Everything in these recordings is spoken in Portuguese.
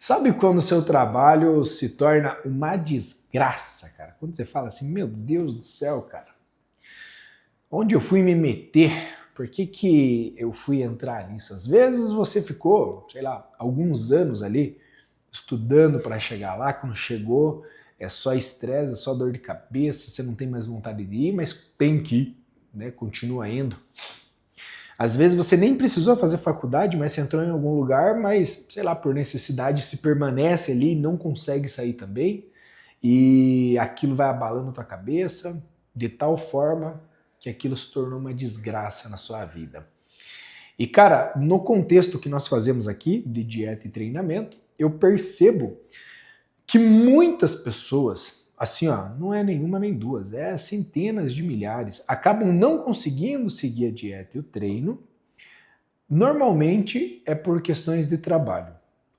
Sabe quando o seu trabalho se torna uma desgraça, cara? Quando você fala assim, meu Deus do céu, cara, onde eu fui me meter? Por que que eu fui entrar nisso? Às vezes você ficou, sei lá, alguns anos ali estudando para chegar lá, quando chegou é só estresse, é só dor de cabeça, você não tem mais vontade de ir, mas tem que ir, né? Continua indo. Às vezes você nem precisou fazer faculdade, mas você entrou em algum lugar, mas, sei lá, por necessidade se permanece ali e não consegue sair também. E aquilo vai abalando a tua cabeça de tal forma que aquilo se tornou uma desgraça na sua vida. E cara, no contexto que nós fazemos aqui de dieta e treinamento, eu percebo que muitas pessoas, assim ó, não é nenhuma nem duas, é centenas de milhares, acabam não conseguindo seguir a dieta e o treino. Normalmente é por questões de trabalho.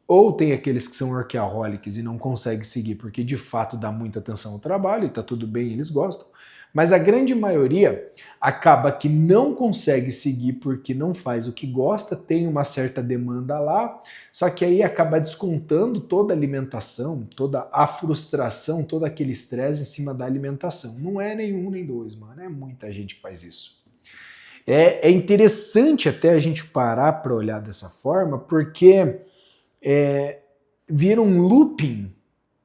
Ou tem aqueles que são workaholics e não conseguem seguir porque de fato dá muita atenção ao trabalho e tá tudo bem, eles gostam. Mas a grande maioria acaba que não consegue seguir porque não faz o que gosta, tem uma certa demanda lá, só que aí acaba descontando toda a alimentação, toda a frustração, todo aquele estresse em cima da alimentação. Não é nenhum nem dois, mano, é muita gente que faz isso. É interessante até a gente parar para olhar dessa forma, porque vira um looping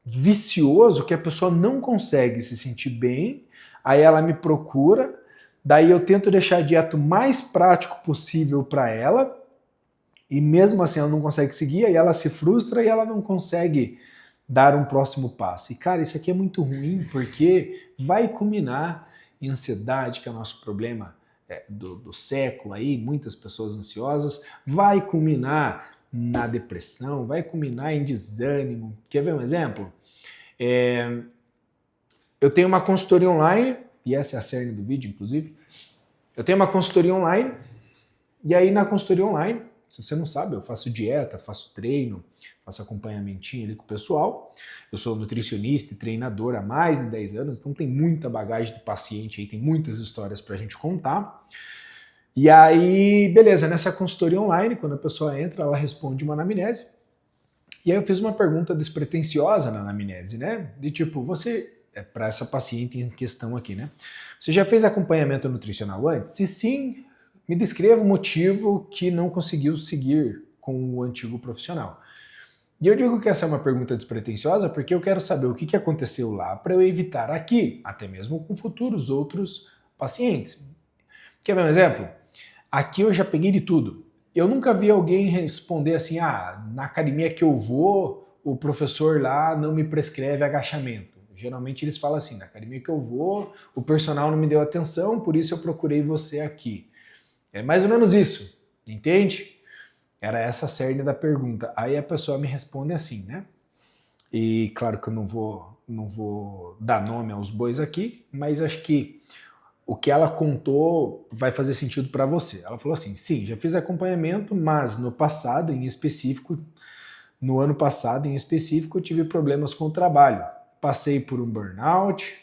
vicioso que a pessoa não consegue se sentir bem, aí ela me procura, daí eu tento deixar a dieta o mais prático possível para ela, e mesmo assim ela não consegue seguir, aí ela se frustra e ela não consegue dar um próximo passo. E cara, isso aqui é muito ruim porque vai culminar em ansiedade, que é o nosso problema do século aí, muitas pessoas ansiosas, vai culminar na depressão, vai culminar em desânimo. Quer ver um exemplo? Eu tenho uma consultoria online, e essa é a cerne do vídeo, inclusive. Eu tenho uma consultoria online, e aí na consultoria online, se você não sabe, eu faço dieta, faço treino, faço acompanhamentinho ali com o pessoal. Eu sou nutricionista e treinador há mais de 10 anos, então tem muita bagagem de paciente aí, tem muitas histórias pra gente contar. E aí, beleza, nessa consultoria online, quando a pessoa entra, ela responde uma anamnese. E aí eu fiz uma pergunta despretensiosa na anamnese, né? De tipo, você, para essa paciente em questão aqui, né? Você já fez acompanhamento nutricional antes? Se sim, me descreva o motivo que não conseguiu seguir com o antigo profissional. E eu digo que essa é uma pergunta despretensiosa porque eu quero saber o que aconteceu lá para eu evitar aqui, até mesmo com futuros outros pacientes. Quer ver um exemplo? Aqui eu já peguei de tudo. Eu nunca vi alguém responder assim, na academia que eu vou, o professor lá não me prescreve agachamento. Geralmente eles falam assim, na academia que eu vou, o personal não me deu atenção, por isso eu procurei você aqui. É mais ou menos isso, entende? Era essa a cerne da pergunta. Aí a pessoa me responde assim, né? E claro que eu não vou dar nome aos bois aqui, mas acho que o que ela contou vai fazer sentido para você. Ela falou assim: sim, já fiz acompanhamento, mas no passado, em específico, no ano passado, em específico, eu tive problemas com o trabalho. Passei por um burnout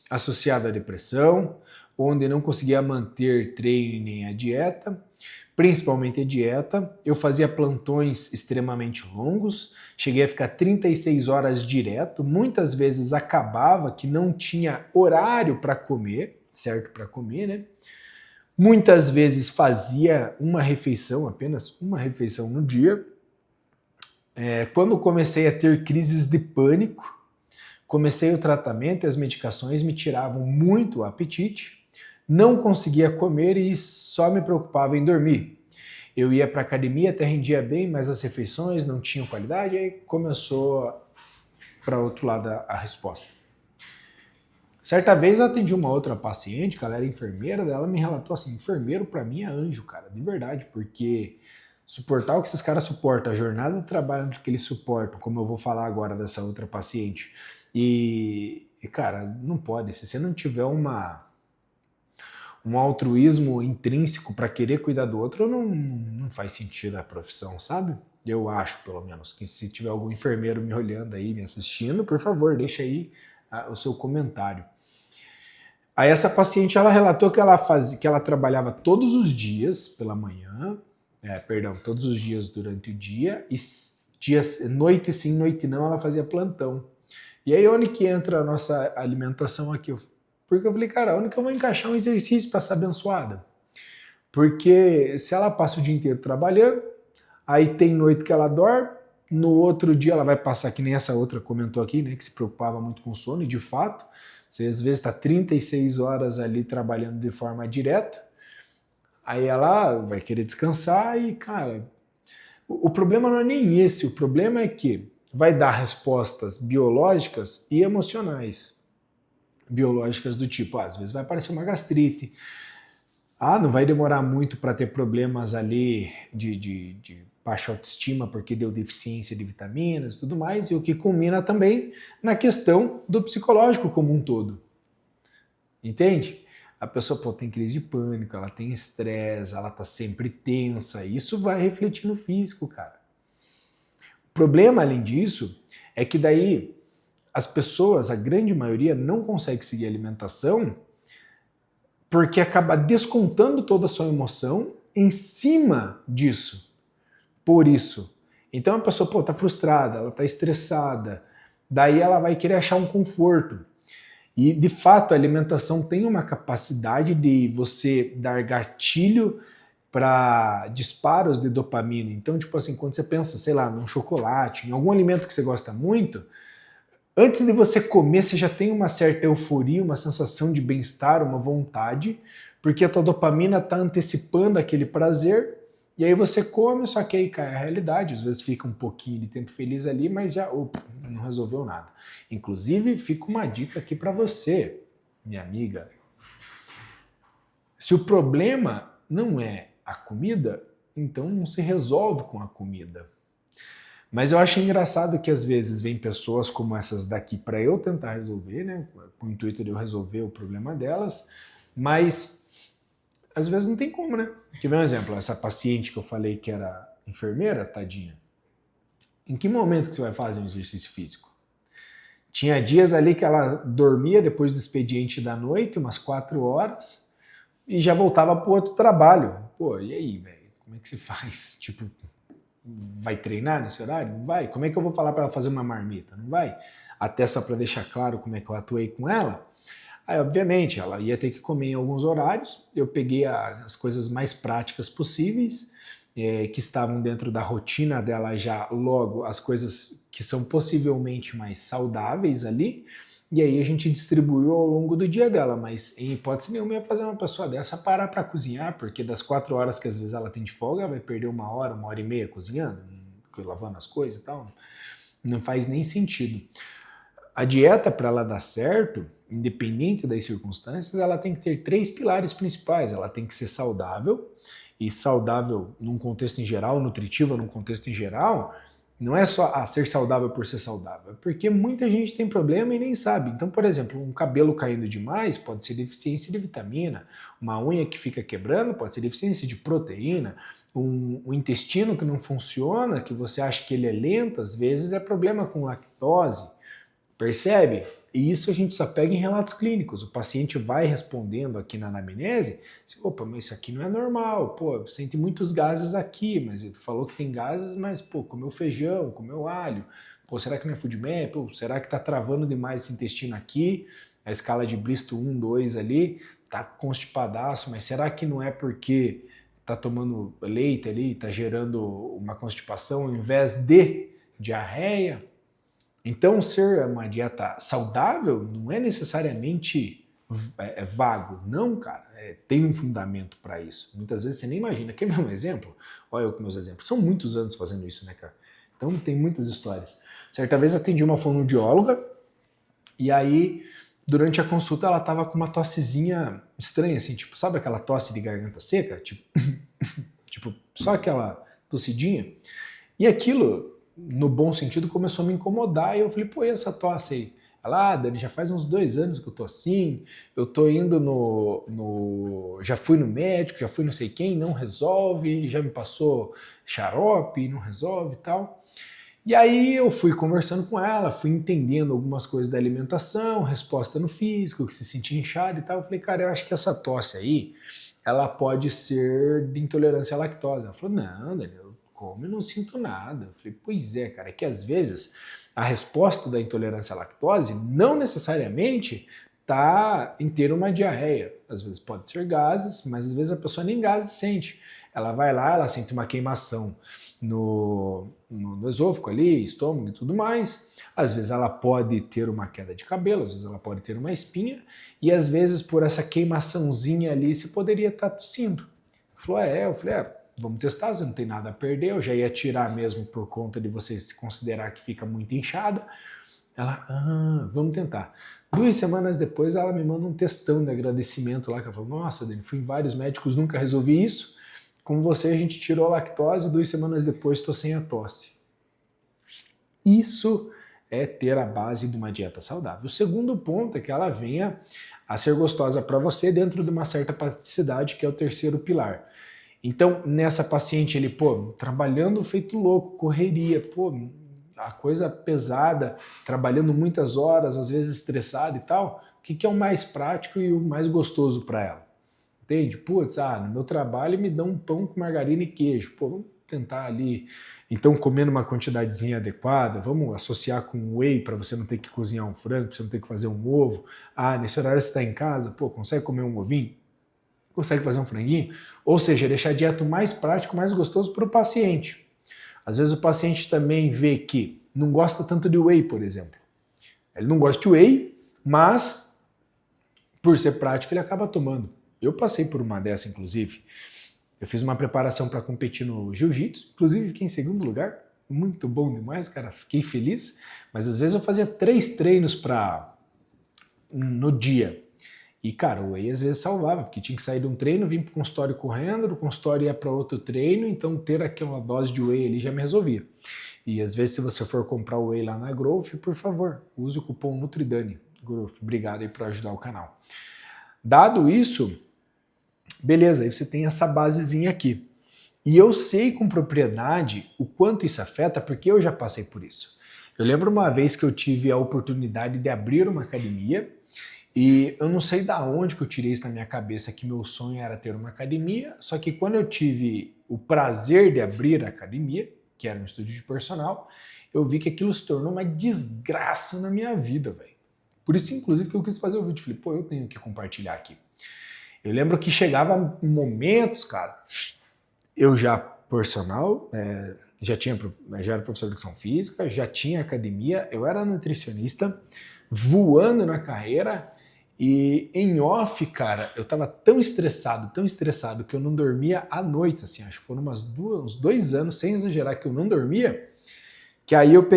associado à depressão, onde não conseguia manter treino nem a dieta, principalmente a dieta. Eu fazia plantões extremamente longos, cheguei a ficar 36 horas direto, muitas vezes acabava que não tinha horário para comer, certo para comer, né? Muitas vezes fazia uma refeição, apenas uma refeição no dia. Quando comecei a ter crises de pânico, comecei o tratamento e as medicações me tiravam muito o apetite, não conseguia comer e só me preocupava em dormir. Eu ia para a academia, até rendia bem, mas as refeições não tinham qualidade, aí começou para outro lado a resposta. Certa vez eu atendi uma outra paciente, que ela era enfermeira, ela me relatou assim, enfermeiro para mim é anjo, cara, de verdade, porque suportar o que esses caras suportam, a jornada de trabalho que eles suportam, como eu vou falar agora dessa outra paciente, cara, não pode, se você não tiver um altruísmo intrínseco para querer cuidar do outro, não faz sentido a profissão, sabe? Eu acho, pelo menos, que se tiver algum enfermeiro me olhando aí, me assistindo, por favor, deixa aí o seu comentário. Aí essa paciente, ela relatou que ela trabalhava todos os dias pela manhã, todos os dias durante o dia, e noite sim, noite não, ela fazia plantão. E aí onde que entra a nossa alimentação aqui? Porque eu falei, cara, onde que eu vou encaixar um exercício para ser abençoada? Porque se ela passa o dia inteiro trabalhando, aí tem noite que ela dorme, no outro dia ela vai passar, que nem essa outra comentou aqui, né, que se preocupava muito com sono, e de fato, você às vezes está 36 horas ali trabalhando de forma direta, aí ela vai querer descansar e, cara, o problema não é nem esse, o problema é que vai dar respostas biológicas e emocionais. Biológicas do tipo, às vezes vai aparecer uma gastrite, não vai demorar muito para ter problemas ali de baixa autoestima porque deu deficiência de vitaminas e tudo mais, e o que culmina também na questão do psicológico como um todo. Entende? A pessoa tem crise de pânico, ela tem estresse, ela tá sempre tensa, isso vai refletir no físico, cara. O problema, além disso, é que daí as pessoas, a grande maioria, não consegue seguir a alimentação porque acaba descontando toda a sua emoção em cima disso. Por isso. Então a pessoa, tá frustrada, ela tá estressada, daí ela vai querer achar um conforto. E, de fato, a alimentação tem uma capacidade de você dar gatilho para disparos de dopamina. Então, tipo assim, quando você pensa, sei lá, num chocolate, em algum alimento que você gosta muito, antes de você comer, você já tem uma certa euforia, uma sensação de bem-estar, uma vontade, porque a tua dopamina está antecipando aquele prazer, e aí você come, só que aí cai a realidade, às vezes fica um pouquinho de tempo feliz ali, mas já não resolveu nada. Inclusive, fica uma dica aqui para você, minha amiga. Se o problema não é a comida, então não se resolve com a comida. Mas eu acho engraçado que às vezes vem pessoas como essas daqui para eu tentar resolver, né, com o intuito de eu resolver o problema delas, mas às vezes não tem como, né? Quer ver um exemplo? Essa paciente que eu falei que era enfermeira, tadinha. Em que momento que você vai fazer um exercício físico? Tinha dias ali que ela dormia depois do expediente da noite, umas 4 horas, e já voltava para o outro trabalho. Pô, e aí, velho? Como é que se faz? Tipo, vai treinar nesse horário? Não vai. Como é que eu vou falar para ela fazer uma marmita? Não vai. Até só para deixar claro como é que eu atuei com ela. Aí, obviamente, ela ia ter que comer em alguns horários. Eu peguei as coisas mais práticas possíveis, que estavam dentro da rotina dela já logo, as coisas que são possivelmente mais saudáveis ali. E aí a gente distribuiu ao longo do dia dela, mas em hipótese nenhuma ia fazer uma pessoa dessa parar para cozinhar, porque das 4 horas que às vezes ela tem de folga, ela vai perder 1 hora e meia cozinhando, lavando as coisas e tal. Não faz nem sentido. A dieta, para ela dar certo, independente das circunstâncias, ela tem que ter 3 pilares principais. Ela tem que ser saudável, e saudável num contexto em geral, nutritiva num contexto em geral, não é só ser saudável por ser saudável, é porque muita gente tem problema e nem sabe. Então, por exemplo, um cabelo caindo demais pode ser deficiência de vitamina, uma unha que fica quebrando pode ser deficiência de proteína, um intestino que não funciona, que você acha que ele é lento, às vezes é problema com lactose. Percebe? E isso a gente só pega em relatos clínicos. O paciente vai respondendo aqui na anamnese, assim, opa, mas isso aqui não é normal, pô, sente muitos gases aqui, mas ele falou que tem gases, mas, pô, comeu feijão, comeu alho, pô, será que não é food map? Pô, será que tá travando demais esse intestino aqui? A escala de Bristow 1, 2 ali, tá constipadaço, mas será que não é porque tá tomando leite ali, tá gerando uma constipação ao invés de diarreia? Então, ser uma dieta saudável não é necessariamente vago. Não, cara. Tem um fundamento para isso. Muitas vezes você nem imagina. Quer ver um exemplo? Olha eu com meus exemplos. São muitos anos fazendo isso, né, cara? Então, tem muitas histórias. Certa vez atendi uma fonoaudióloga e aí, durante a consulta, ela tava com uma tossezinha estranha, assim, tipo, sabe aquela tosse de garganta seca? Tipo, tipo só aquela tossidinha. E aquilo, no bom sentido, começou a me incomodar. E eu falei, pô, e essa tosse aí? Ela, Dani, já faz uns 2 anos que eu tô assim, eu tô indo já fui no médico, já fui não sei quem, não resolve, já me passou xarope, não resolve e tal. E aí eu fui conversando com ela, fui entendendo algumas coisas da alimentação, resposta no físico, que se sentia inchado e tal. Eu falei, cara, eu acho que essa tosse aí, ela pode ser de intolerância à lactose. Ela falou, não, Dani, eu como? Eu não sinto nada. Eu falei, pois é, cara, é que às vezes a resposta da intolerância à lactose não necessariamente está em ter uma diarreia. Às vezes pode ser gases, mas às vezes a pessoa nem gases sente. Ela vai lá, ela sente uma queimação no esôfago ali, estômago e tudo mais. Às vezes ela pode ter uma queda de cabelo, às vezes ela pode ter uma espinha, e às vezes por essa queimaçãozinha ali você poderia estar tossindo. Falou, eu falei, vamos testar, você não tem nada a perder, eu já ia tirar mesmo por conta de você se considerar que fica muito inchada. Ela, vamos tentar. 2 semanas depois ela me manda um textão de agradecimento lá, que ela falou, nossa, Dani, fui em vários médicos, nunca resolvi isso, com você a gente tirou a lactose, 2 semanas depois estou sem a tosse. Isso é ter a base de uma dieta saudável. O segundo ponto é que ela venha a ser gostosa para você dentro de uma certa praticidade, que é o terceiro pilar. Então, nessa paciente, ele, trabalhando feito louco, correria, a coisa pesada, trabalhando muitas horas, às vezes estressado e tal, o que é o mais prático e o mais gostoso para ela? Entende? No meu trabalho me dão um pão com margarina e queijo. Vamos tentar ali, então, comendo uma quantidadezinha adequada, vamos associar com whey para você não ter que cozinhar um frango, para você não ter que fazer um ovo. Nesse horário você está em casa, consegue comer um ovinho? Consegue fazer um franguinho? Ou seja, deixar a dieta mais prático, mais gostoso para o paciente. Às vezes o paciente também vê que não gosta tanto de whey, por exemplo. Ele não gosta de whey, mas por ser prático ele acaba tomando. Eu passei por uma dessa, inclusive. Eu fiz uma preparação para competir no jiu-jitsu, inclusive fiquei em segundo lugar. Muito bom demais, cara. Fiquei feliz. Mas às vezes eu fazia 3 treinos no dia. E, cara, o whey às vezes salvava, porque tinha que sair de um treino, vir para o consultório correndo, do consultório ia para outro treino, então ter aquela dose de whey ali já me resolvia. E às vezes, se você for comprar o whey lá na Growth, por favor, use o cupom NutriDani. Growth, obrigado aí por ajudar o canal. Dado isso, beleza, aí você tem essa basezinha aqui. E eu sei com propriedade o quanto isso afeta, porque eu já passei por isso. Eu lembro uma vez que eu tive a oportunidade de abrir uma academia, e eu não sei da onde que eu tirei isso na minha cabeça, que meu sonho era ter uma academia, só que quando eu tive o prazer de abrir a academia, que era um estúdio de personal, eu vi que aquilo se tornou uma desgraça na minha vida, velho. Por isso, inclusive, que eu quis fazer o vídeo. Falei, eu tenho que compartilhar aqui. Eu lembro que chegava momentos, cara, eu já personal, já era professor de educação física, já tinha academia, eu era nutricionista, voando na carreira. E em off, cara, eu tava tão estressado que eu não dormia à noite, assim, acho que foram uns 2 anos, sem exagerar, que eu não dormia, que aí eu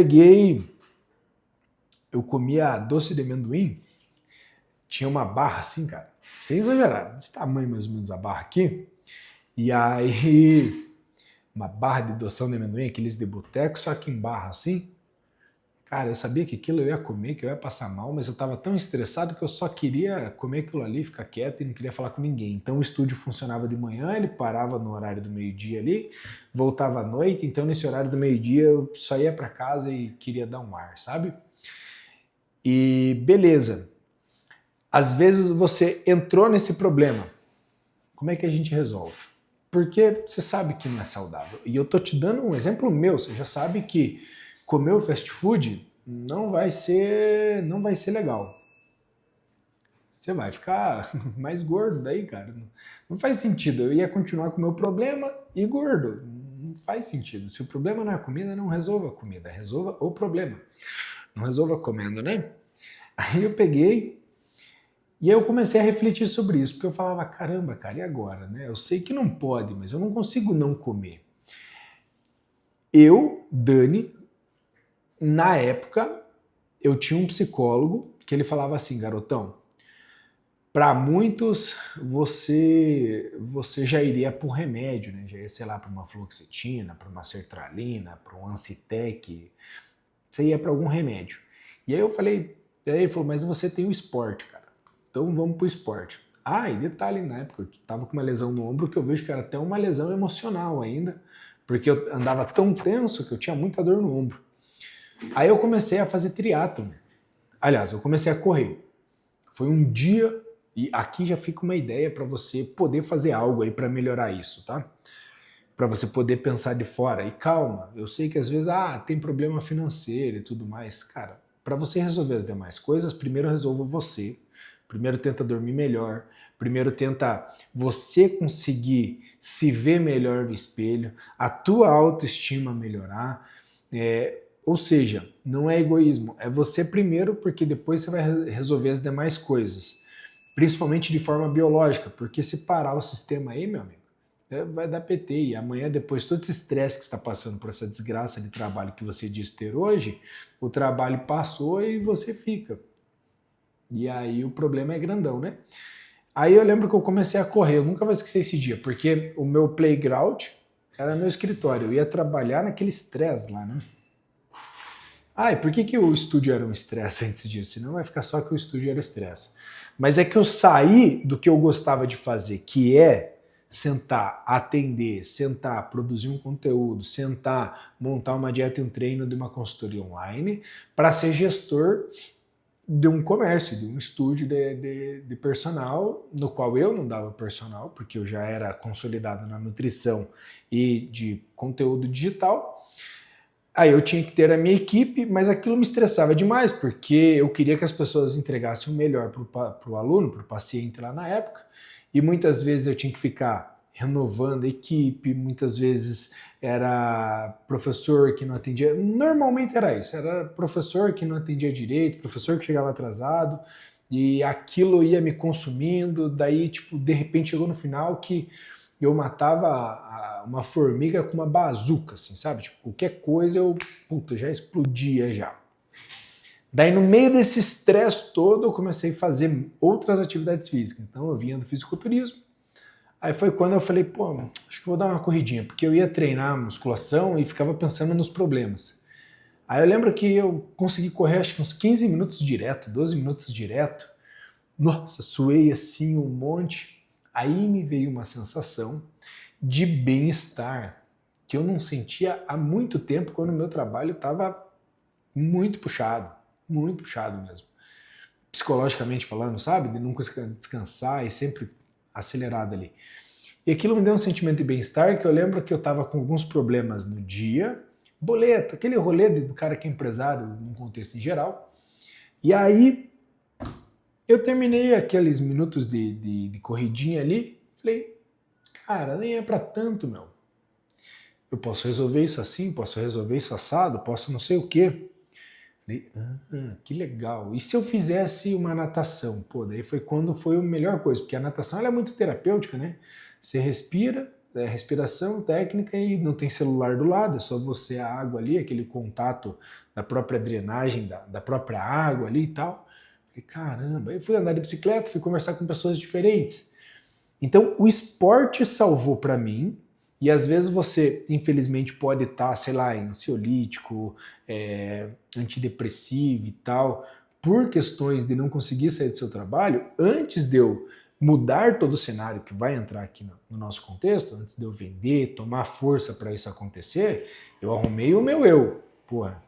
comia doce de amendoim, tinha uma barra assim, cara, sem exagerar, desse tamanho mais ou menos a barra aqui, e aí uma barra de doção de amendoim, aqueles de boteco, só que em barra assim. Cara, eu sabia que aquilo eu ia comer, que eu ia passar mal, mas eu estava tão estressado que eu só queria comer aquilo ali, ficar quieto e não queria falar com ninguém. Então o estúdio funcionava de manhã, ele parava no horário do meio-dia ali, voltava à noite, então nesse horário do meio-dia eu só ia para casa e queria dar um ar, sabe? E beleza. Às vezes você entrou nesse problema. Como é que a gente resolve? Porque você sabe que não é saudável. E eu tô te dando um exemplo meu, você já sabe que comer o fast food não vai ser legal. Você vai ficar mais gordo daí, cara. Não faz sentido. Eu ia continuar com o meu problema e gordo. Não faz sentido. Se o problema não é a comida, não resolva a comida. Resolva o problema. Não resolva comendo, né? Aí eu peguei e eu comecei a refletir sobre isso. Porque eu falava, caramba, cara, e agora? Né? Eu sei que não pode, mas eu não consigo não comer. Dani, na época, eu tinha um psicólogo que ele falava assim, garotão, para muitos você já iria para um remédio, né? Já ia, sei lá, para uma fluoxetina, para uma sertralina, para um Ancitec, você ia para algum remédio. E aí eu falei, aí ele falou, mas você tem o esporte, cara, então vamos pro esporte. E detalhe, na época eu tava com uma lesão no ombro que eu vejo que era até uma lesão emocional ainda, porque eu andava tão tenso que eu tinha muita dor no ombro. Aí eu comecei a fazer triatlon. Aliás, eu comecei a correr. Foi um dia, e aqui já fica uma ideia para você poder fazer algo aí para melhorar isso, tá? para você poder pensar de fora. E calma, eu sei que às vezes tem problema financeiro e tudo mais. Cara, para você resolver as demais coisas, primeiro resolva você. Primeiro tenta dormir melhor. Primeiro tenta você conseguir se ver melhor no espelho, a tua autoestima melhorar. Ou seja, não é egoísmo, é você primeiro, porque depois você vai resolver as demais coisas. Principalmente de forma biológica, porque se parar o sistema aí, meu amigo, vai dar PT. E amanhã, depois, todo esse estresse que está passando por essa desgraça de trabalho que você diz ter hoje, o trabalho passou e você fica. E aí o problema é grandão, né? Aí eu lembro que eu comecei a correr, eu nunca vou esquecer esse dia, porque o meu playground era meu escritório, eu ia trabalhar naquele estresse lá, né? E por que o estúdio era um estresse antes disso? Senão vai ficar só que o estúdio era estresse. Mas é que eu saí do que eu gostava de fazer, que é sentar, atender, sentar, produzir um conteúdo, sentar, montar uma dieta e um treino de uma consultoria online, para ser gestor de um comércio, de um estúdio de personal, no qual eu não dava personal, porque eu já era consolidado na nutrição e de conteúdo digital. Aí eu tinha que ter a minha equipe, mas aquilo me estressava demais, porque eu queria que as pessoas entregassem o melhor para o aluno, para o paciente lá na época, e muitas vezes eu tinha que ficar renovando a equipe, muitas vezes era professor que não atendia, normalmente era isso, era professor que não atendia direito, professor que chegava atrasado, e aquilo ia me consumindo, daí, tipo, de repente chegou no final que eu matava uma formiga com uma bazuca, assim, sabe? Tipo, qualquer coisa já explodia já. Daí, no meio desse estresse todo, eu comecei a fazer outras atividades físicas. Então, eu vinha do fisiculturismo. Aí foi quando eu falei, acho que vou dar uma corridinha, porque eu ia treinar musculação e ficava pensando nos problemas. Aí eu lembro que eu consegui correr acho que uns 15 minutos direto, 12 minutos direto. Nossa, suei assim um monte. Aí me veio uma sensação de bem-estar que eu não sentia há muito tempo, quando o meu trabalho estava muito puxado mesmo. Psicologicamente falando, sabe? De nunca descansar e sempre acelerado ali. E aquilo me deu um sentimento de bem-estar, que eu lembro que eu estava com alguns problemas no dia, boleto, aquele rolê do cara que é empresário num contexto em geral. E aí eu terminei aqueles minutos de corridinha ali, falei, cara, nem é pra tanto, meu. Eu posso resolver isso assim, posso resolver isso assado, posso não sei o quê. Falei, que legal. E se eu fizesse uma natação? Daí foi quando foi a melhor coisa, porque a natação ela é muito terapêutica, né? Você respira, respiração técnica e não tem celular do lado, é só você, a água ali, aquele contato da própria drenagem, da própria água ali e tal. Falei, caramba, eu fui andar de bicicleta, fui conversar com pessoas diferentes. Então, o esporte salvou para mim, e às vezes você, infelizmente, pode estar, sei lá, em ansiolítico, antidepressivo e tal, por questões de não conseguir sair do seu trabalho. Antes de eu mudar todo o cenário que vai entrar aqui no nosso contexto, antes de eu vender, tomar força para isso acontecer, eu arrumei o meu eu.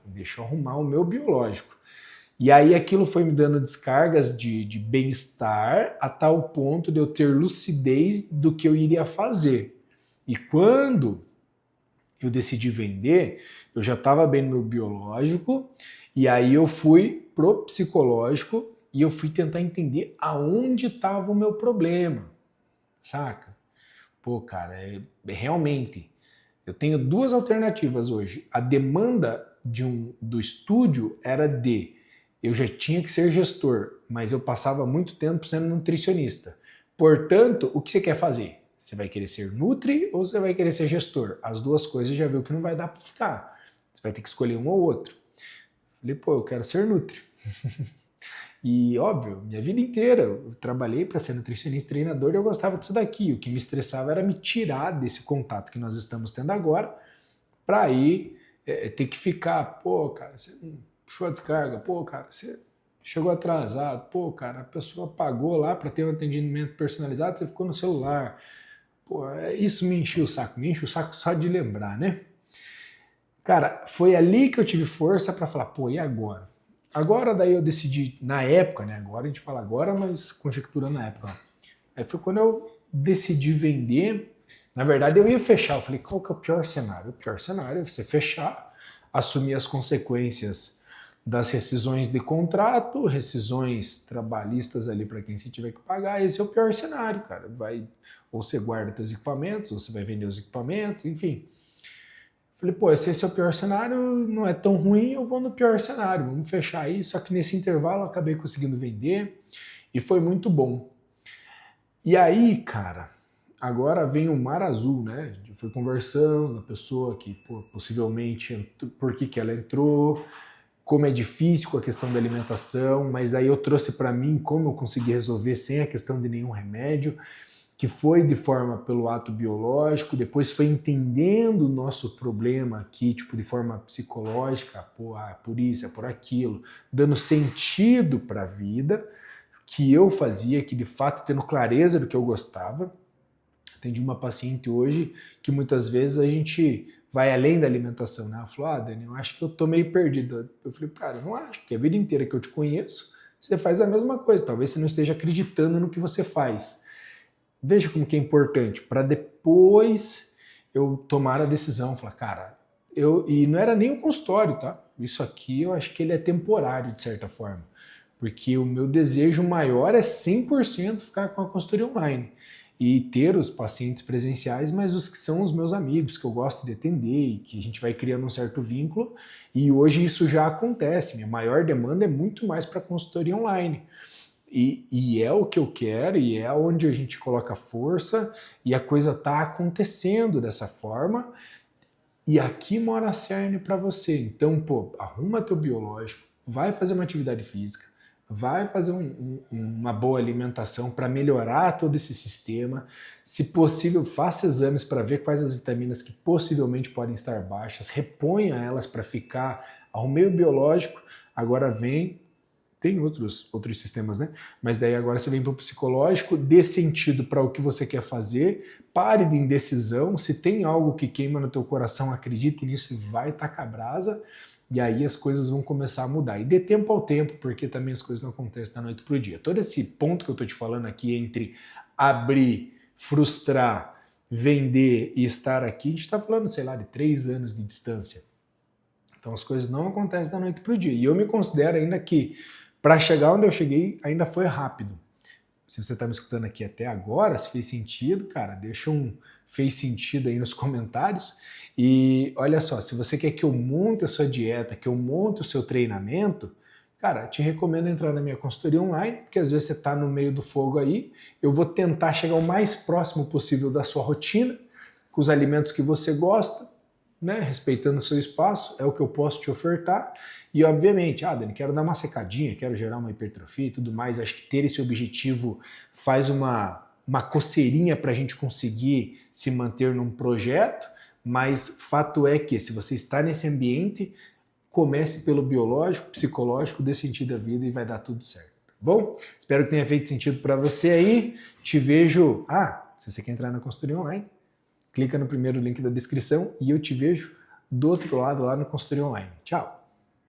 Deixa eu arrumar o meu biológico. E aí aquilo foi me dando descargas de bem-estar a tal ponto de eu ter lucidez do que eu iria fazer. E quando eu decidi vender, eu já estava bem no meu biológico, e aí eu fui pro psicológico e eu fui tentar entender aonde estava o meu problema, saca? Cara, realmente, eu tenho duas alternativas hoje. A demanda do estúdio era eu já tinha que ser gestor, mas eu passava muito tempo sendo nutricionista. Portanto, o que você quer fazer? Você vai querer ser nutri ou você vai querer ser gestor? As duas coisas já viu que não vai dar para ficar. Você vai ter que escolher um ou outro. Falei, eu quero ser nutri. E óbvio, minha vida inteira eu trabalhei para ser nutricionista e treinador e eu gostava disso daqui. O que me estressava era me tirar desse contato que nós estamos tendo agora para aí ter que ficar, cara, você não puxou a descarga, cara, você chegou atrasado, cara, a pessoa pagou lá para ter um atendimento personalizado, você ficou no celular. Isso me enche o saco só de lembrar, né? Cara, foi ali que eu tive força para falar, e agora? Agora daí eu decidi, na época, né? Agora a gente fala agora, mas conjecturando na época. Aí foi quando eu decidi vender. Na verdade, eu ia fechar. Eu falei, qual que é o pior cenário? O pior cenário é você fechar, assumir as consequências das rescisões de contrato, rescisões trabalhistas ali para quem você tiver que pagar. Esse é o pior cenário, cara. Ou você guarda seus equipamentos, ou você vai vender os equipamentos, enfim. Falei, pô, se esse é o pior cenário, não é tão ruim, eu vou no pior cenário, vamos fechar aí. Só que nesse intervalo eu acabei conseguindo vender e foi muito bom. E aí, cara, agora vem o mar azul, né? A gente foi conversando, a pessoa que possivelmente, por que ela entrou, como é difícil com a questão da alimentação, mas aí eu trouxe para mim como eu consegui resolver sem a questão de nenhum remédio, que foi de forma pelo ato biológico, depois foi entendendo o nosso problema aqui, tipo, de forma psicológica, por isso, é por aquilo, dando sentido para a vida, que eu fazia, que de fato tendo clareza do que eu gostava. Atendi uma paciente hoje que muitas vezes a gente vai além da alimentação, né? Ela falou, Dani, eu acho que eu tô meio perdido. Eu falei, cara, eu não acho, porque a vida inteira que eu te conheço, você faz a mesma coisa, talvez você não esteja acreditando no que você faz. Veja como que é importante, para depois eu tomar a decisão, falar, cara, e não era nem o consultório, tá? Isso aqui eu acho que ele é temporário, de certa forma, porque o meu desejo maior é 100% ficar com a consultoria online e ter os pacientes presenciais, mas os que são os meus amigos, que eu gosto de atender e que a gente vai criando um certo vínculo, e hoje isso já acontece, minha maior demanda é muito mais para consultoria online. E é o que eu quero, e é onde a gente coloca força, e a coisa está acontecendo dessa forma, e aqui mora a cerne para você. Então, pô, arruma teu biológico, vai fazer uma atividade física, vai fazer uma boa alimentação para melhorar todo esse sistema. Se possível, faça exames para ver quais as vitaminas que possivelmente podem estar baixas, reponha elas para ficar. Arrumei o biológico, agora tem outros sistemas, né? Mas daí agora você vem para o psicológico, dê sentido para o que você quer fazer, pare de indecisão, se tem algo que queima no teu coração, acredite nisso e vai tacar a brasa, e aí as coisas vão começar a mudar. E dê tempo ao tempo, porque também as coisas não acontecem da noite para o dia. Todo esse ponto que eu estou te falando aqui entre abrir, frustrar, vender e estar aqui, a gente está falando, sei lá, de 3 anos de distância. Então as coisas não acontecem da noite para o dia. E eu me considero ainda que para chegar onde eu cheguei, ainda foi rápido. Se você está me escutando aqui até agora, se fez sentido, cara, deixa fez sentido aí nos comentários. E olha só, se você quer que eu monte a sua dieta, que eu monte o seu treinamento, cara, te recomendo entrar na minha consultoria online, porque às vezes você está no meio do fogo aí, eu vou tentar chegar o mais próximo possível da sua rotina, com os alimentos que você gosta, né, respeitando o seu espaço, é o que eu posso te ofertar. E obviamente, Dani, quero dar uma secadinha, quero gerar uma hipertrofia e tudo mais. Acho que ter esse objetivo faz uma coceirinha para a gente conseguir se manter num projeto, mas fato é que se você está nesse ambiente, comece pelo biológico, psicológico, dê sentido à vida e vai dar tudo certo. Tá bom? Espero que tenha feito sentido para você aí. Te vejo. Se você quer entrar na consultoria online, clica no primeiro link da descrição e eu te vejo do outro lado lá no consultoria online. Tchau!